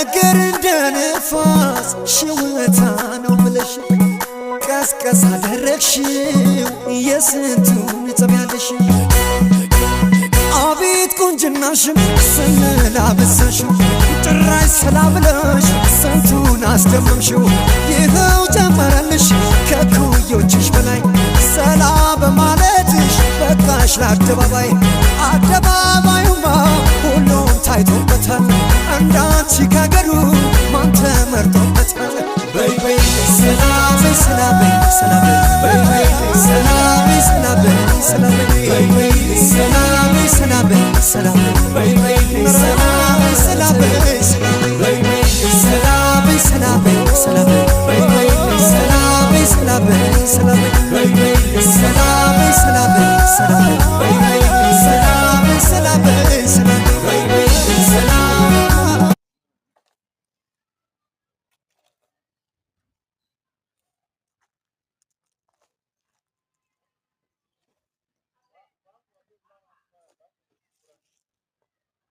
ነገር እንደ ነፋስ ሽውታ ነው ብለሽ ቀስቀስ አደረግሽው የስንቱን ጸብያለሽ አቤት ቁንጅናሽን ስንላበሰሽው ጭራሽ ሰላብለሽ ስንቱን አስደመምሽው ይኸው ጨመረልሽ ከኩዮችሽ በላይ ሰላ በማለትሽ በቃሽ ለአደባባይ አደባባዩማ ሁሉም ታይቶበታል እንዳንቺ ካገሩ ማን ተመርጦበታል በይ በይ ሰላም ሰላም ሰላም በይ በይ ሰላም ሰላም ሰላም በይ በይ ሰላም ሰላም ሰላም በይ በይ ሰላም ሰላም